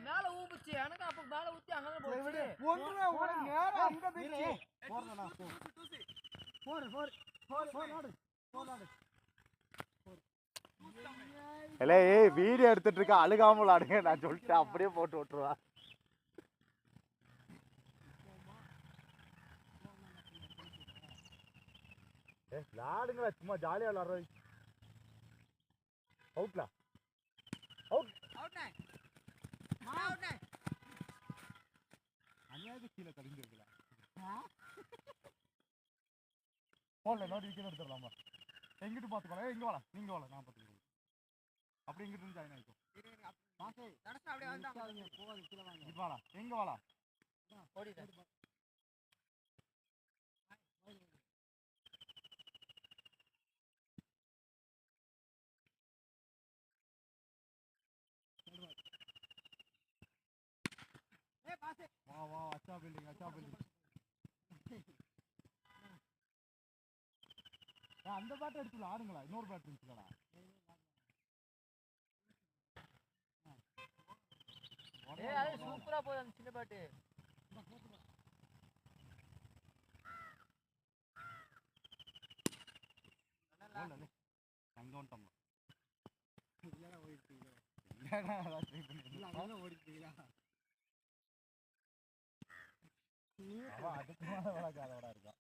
மேல ஊம்பிச்சு எனக்கு அப்ப மேல ஊத்தி அங்கதான் போச்சு. ஒண்ணுமே உனக்கு நேரா அங்க போயிடுச்சு. போறடா போடு. ஏய் வீடியோ எடுத்துட்டு இருக்க அழுகாம விளாடுங்க நான் சொல்லிட்டேன் அப்படியே போட்டு விட்டுருவா. விளாடுங்களா சும்மா ஜாலியா விளாடுற. அவுட்லா அவுட் அநியாயத்துக்கு கீழே கடிஞ்சிருக்கலாம். போடல நோட்டி கீழே எடுத்துடலாமா. எங்கிட்டு பார்த்துக்கலாம். இங்கே வாழ நீங்கள் வாழ நான் பார்த்துக்கிறேன். அப்படி இங்கிட்டு ஜாயின் ஆகிக்கும். வாழா எங்க வாழா ஓடிட்டேன். வா வா அச்சா பில்டிங் அந்த பேட்டை எடுத்துல ஆடுங்களா. இன்னொரு பேட் இருந்துச்சுடா. சூப்பரா போகுது அந்த சின்ன பாட்டு. அங்க வந்துட்டோம். அதுக்கு மேல வளர்க்காதோட இருக்கா.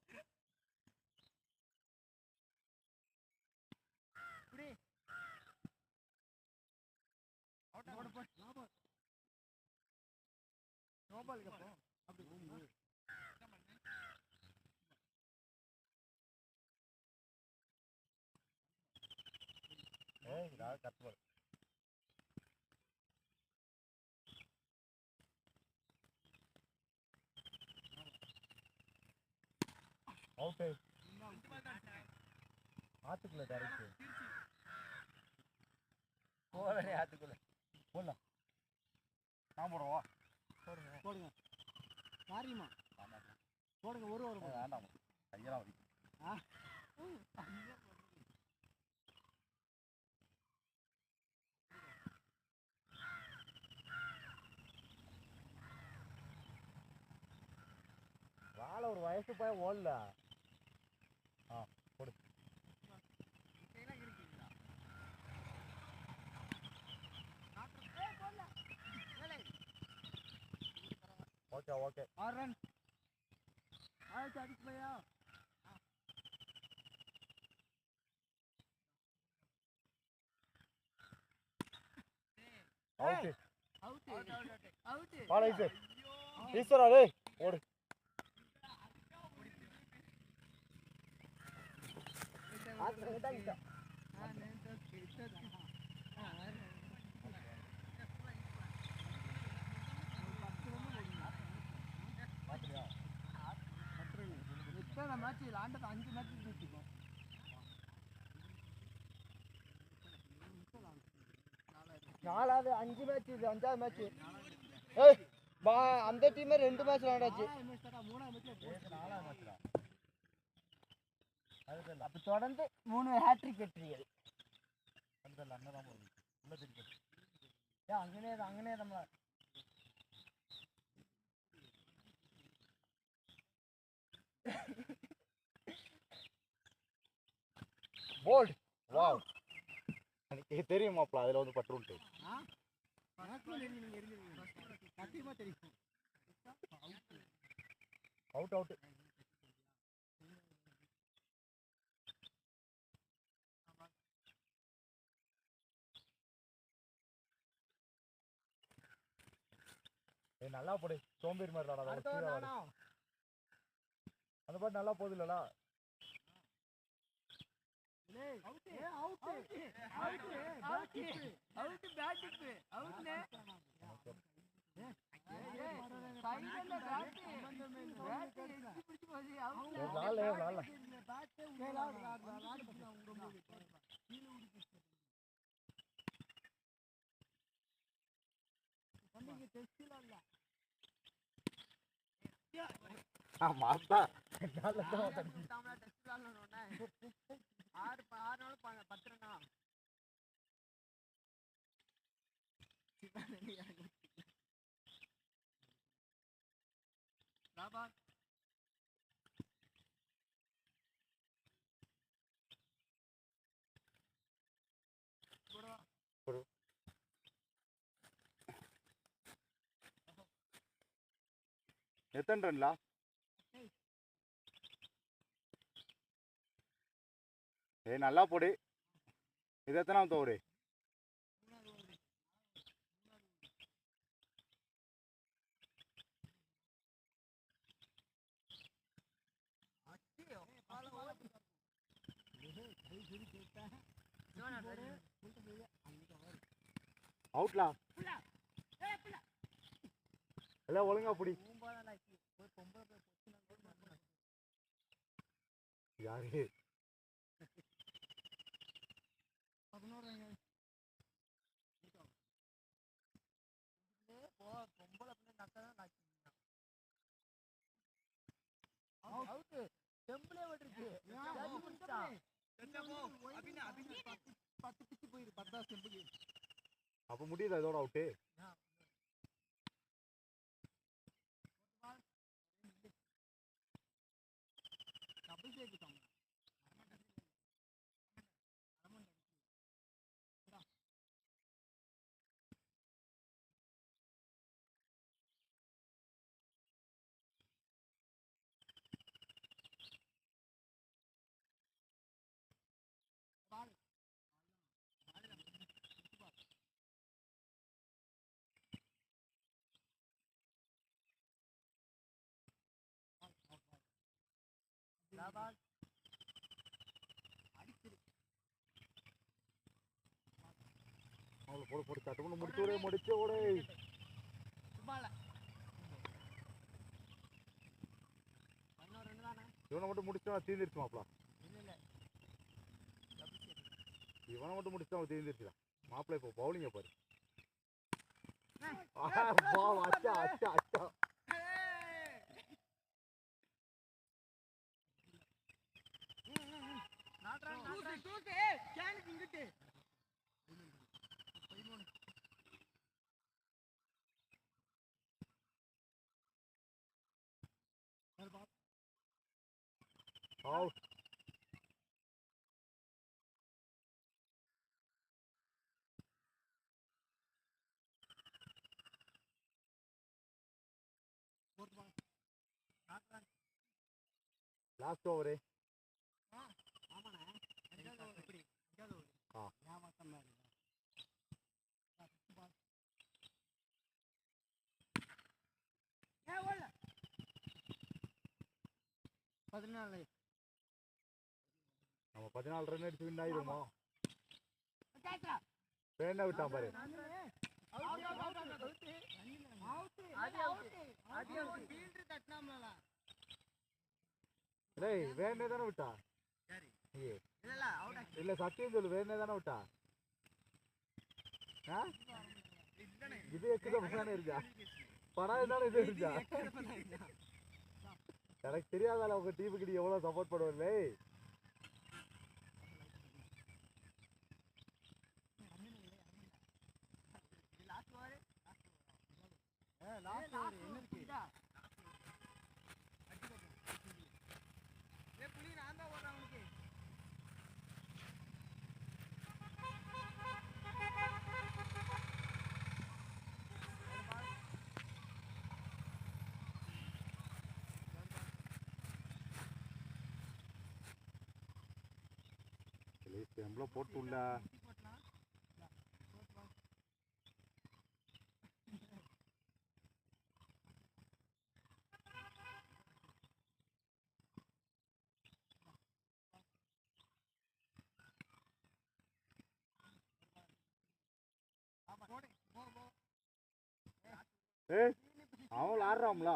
ஆத்துக்குள்ள டைரக்ட் போறே. ஆத்துக்குள்ள போடலாம். நான் போடுவா போடுங்க மாறியுமா போடுங்க. ஒரு வேண்டாம் கையெல்லாம் வலிக்கும். வாழ ஒரு வயசு போய் ஓடல. போடு. ஓகே ஓகே 6 ரன் ஆயிடுச்சு. அடிச்சு போயா அவுட் அவுட் வாடா ஈஸ்வரா டேய் ஓடு. மேட்ச் ஆண்டது 5 மேட்ச் ஜெயிச்சிருக்கோம். 4வது 5 மேட்ச் இது 5வது மேட்ச். ஏய் அந்த டீமே 2 மேட்ச் விளையாடாச்சு. 4வது மேட்ச்டா. அப்ப தொடர்ந்து 3 ஹேட்ரிக் வெற்றிகள். அந்த அண்ணன் தான் போகுது உள்ள திருப்பி. அங்கனே நம்ம போல்ட். வாவ் எனக்கு தெரியுமாப்ல அதுல வந்து பட்ருன்ட்டு. சத்தியமா தெரியும். Out out. ஏய் நல்லா போடு. சோம்பேறி மாதிரி விளாடாத. அந்த பாட்டு நல்லா போகுது இல்லடா. மாத்தா லாபால் எத்தனை ரன்லா? நல்லா போடு. இது எத்தனாவது ஓவரு? அவுட்லா. எல்லாம் ஒழுங்கா புடி. யாரு? அப்ப முடியுதா இதோட அவுட்டு? லாபால் அவளை போடு போடு சட்டுமணி முடிச்சு ஓடே. இவனை மட்டும் முடிச்சா தீர்ந்துருச்சு மாப்பிளா. இவனை மட்டும் முடிச்சா தீர்ந்துருச்சுதான் மாப்பிள்ளை. இப்போ பவுலிங்க பாரு. அச்சா அச்சா அச்சா. Out. Last over. நம்ம 14 ரன் அடிச்சு வின் ஆயிருமா? வேணா விட்டான் பாரு. டேய் வேணே தானே விட்டா? இல்ல சத்தியம் சொல்லு, வேணே தானே விட்டா? இது எக்குதான் தானே இருக்கா? படம் தானே இது இருக்கா? எனக்கு தெரியாதால உங்க டீமுக்கு நீ எவ்வளவு சப்போர்ட் பண்ணுவீங்களே. எவ்வளோ போட்டு உள்ள அவன் ஆடுறாம்ல.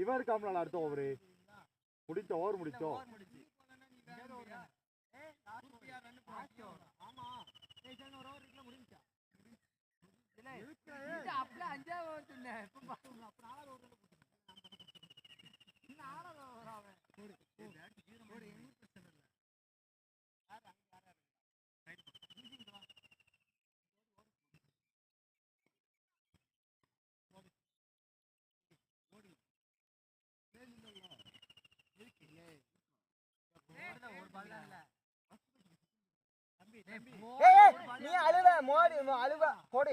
இவன் இருக்காம்ல அடுத்த ஓவரு முடிச்சோம். ஓவர் முடிச்சோம். அப்படியே 5வது நீ அழுவ மோடி அழுவ போடு.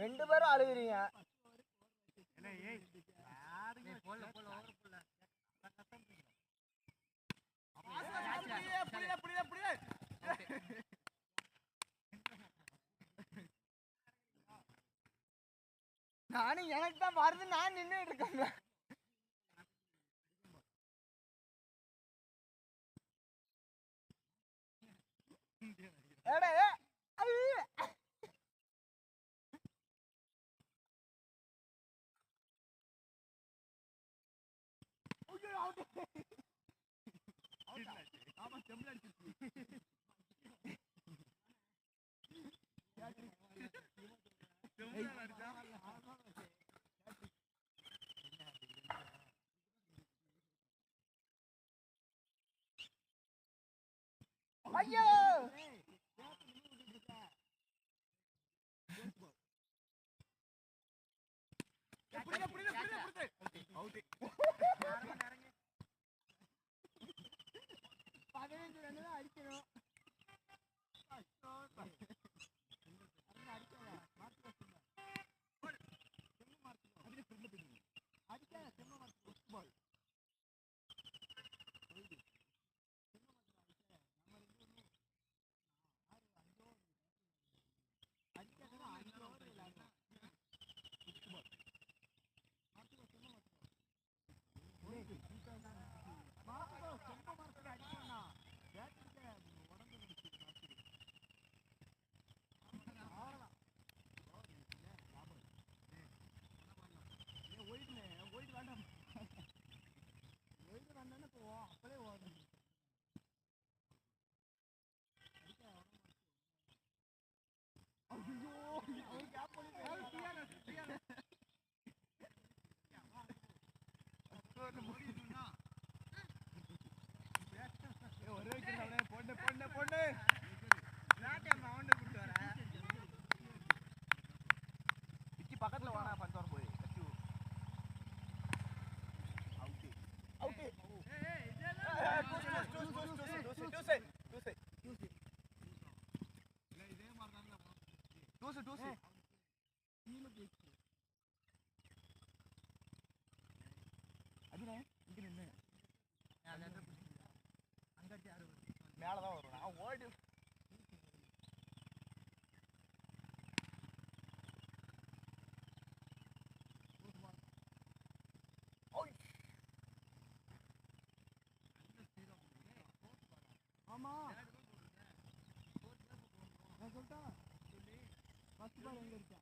2 பேரும் அழுகுறீங்க. நானும் எனக்கு தான் வருது, நான் நின்றுட்டு இருக்கேன். ஐயோ அடிக்கணும். பக்கத்துல வாடா பஞ்சவர் போய் மேலதான் வரும். நான் ஓடி ஆமா நான் சொல்லிட்டா ஃபர்ஸ்ட் பால் எங்க இருக்கா?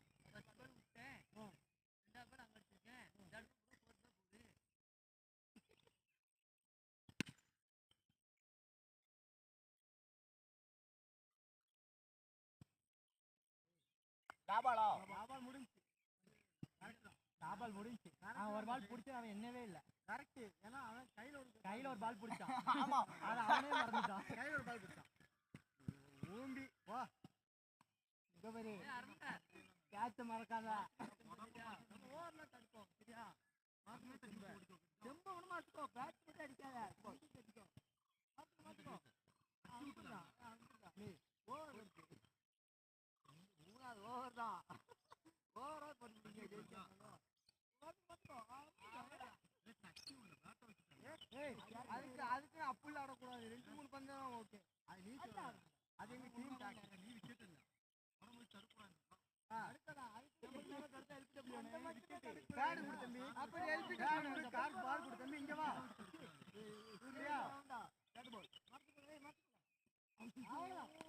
டாபால் முடிஞ்சு அவன் ஒரு பால் பிடிச்சி அவன் என்னவே இல்லை. கரெக்ட். ஏன்னா அவன் கையில ஒரு பால் பிடிச்சான். ஆமா அதை அவனே மறந்துட்டான். கையில ஒரு பால் பிடிச்சான். ஊம்பி வா இங்க பாரு கேட்ச மறக்காத. ஓவர்ல தடுப்போம் சரியா? செம்ப ஒண்ணு மாத்துக்கோ. பேட் மட்டும் அடிக்காத. அடிக்கோ மாத்துக்கோ. ஓவர் இருக்கு. 3வது ஓவர் தான். ஓவரா பண்ணுவீங்க ஜெயிச்சாங்க. அதுக்கு அப்புள்ள ஆடக்கூடாது. 2-3 பந்து தான் ஓகே. அது எங்க டீம் டாக்டிக். நீ விக்கெட் இல்ல அடுத்தடா அதுக்கு அடுத்து எல்பிடபிள்யூ பேட் கொடு தம்பி. அப்படி எல்பிடபிள்யூ கார் பால் கொடு தம்பி. இங்க வா சரியா? Bat ball மாத்துக்கோ. அவ்வளவுதான்.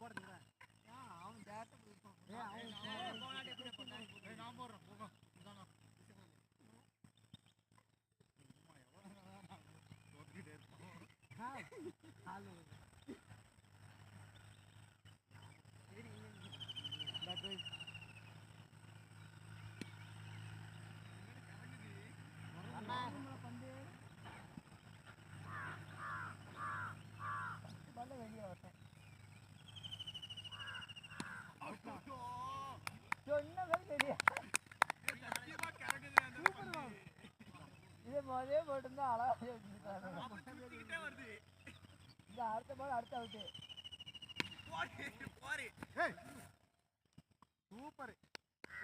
போடுறதுல அவன் டேரக்டா போயிருப்பான். நான் போடுறேன் போங்க இதாங்க தோத்துக்கிட்டே இருப்போம் வெளியே வரேன் இது முதலே போட்டிருந்தா அழகா வச்சிருக்காங்க. இந்த அடுத்த பால் அடுத்த அவுட்டு. சூப்பர்.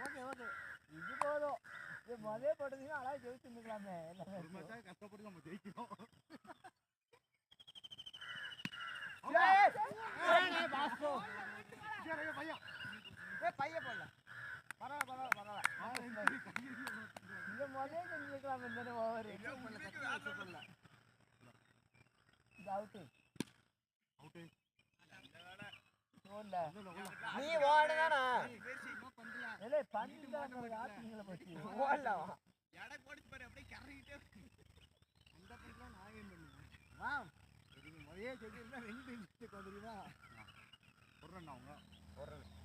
ஓகே ஓகே இது போதும். இது முதலே போட்டதுன்னா அழகா ஜெயிச்சுருக்கலாமே. கஷ்டப்பட்டு நம்ம ஜெயிக்கணும். பையன் போடல பரவாயில்ல இங்க முதலே செஞ்சுக்கலாம் இந்த ஓவர் இந்த அவுட்டு அவுட்டு ஓடல நீ ஓடுதானா இல்ல பந்து ஆத்திங்கள போச்சு ஓடல எடை போடுச்சு பாரு அப்படியே கறங்கிட்டே அந்த பந்துல நான் ஏன் பண்ணுவேன் வா இது முதலே செஞ்சிருந்தா 2 மிஸ்டேக் வந்துருவா ஒரு ரன் அவங்க ஒரு ரன்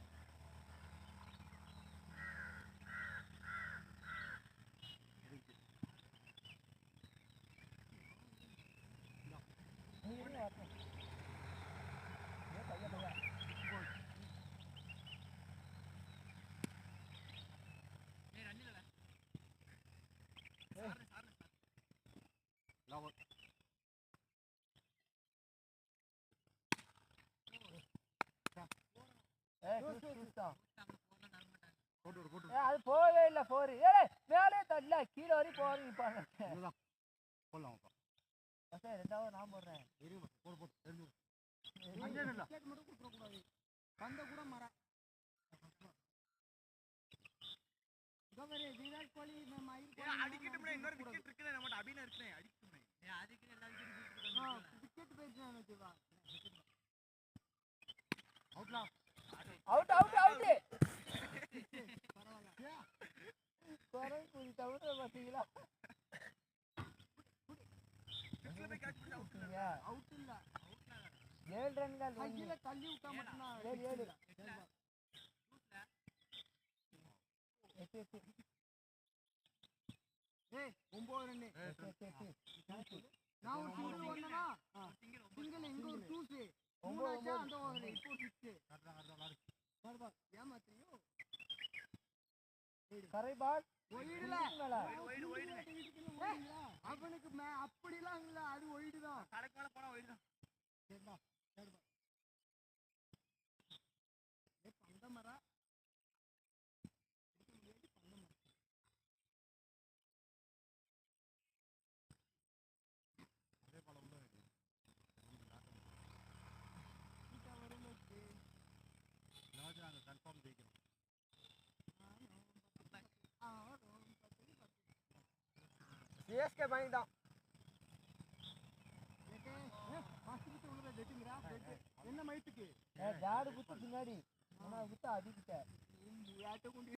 அது போகவே இல்ல போரு மேலே தள்ள கீழே வரையும் போறீங்க போடலாம் ரெண்டாவது நான் போடுறேன் பந்த கூட மர விராட் கோலி அடிக்கிட்டு இன்னொரு விக்கெட் இருக்குல்ல நம்ம அபினா இருக்குனே அடிக்குமே அதுக்கு எல்லா விக்கெட் போயிடுச்சு அவுட் அவுட் அவுட் குறை கூடி தவிர பாத்தீங்களா அவுட் இல்ல 7 ரன்கள் கையில தள்ளி விட்டா மட்டும்தான் 7 ஏய் 9 ரன் நான் ஒரு சிங்கிள் ஓடுனா சிங்கிள் எங்க ஒரு டூஸ் 9 அந்த ஓவர் இப்போ 6 ஏமாத்தியோ கரை பால் ஒயிடுல அவனுக்கு அப்படிலாம் இல்ல அது ஒயிடு தான் கடைக்கு மேல போனா ஒயிடு தான் சரிடா சரிடா பந்தமரா கன்ஃபார்ம் ஜெயிக்கணும் சிஎஸ்கே பாயிண்ட் தான் என்ன மைத்துக்கு ஜாடு குத்து பின்னாடி குத்த அடிக்கிட்ட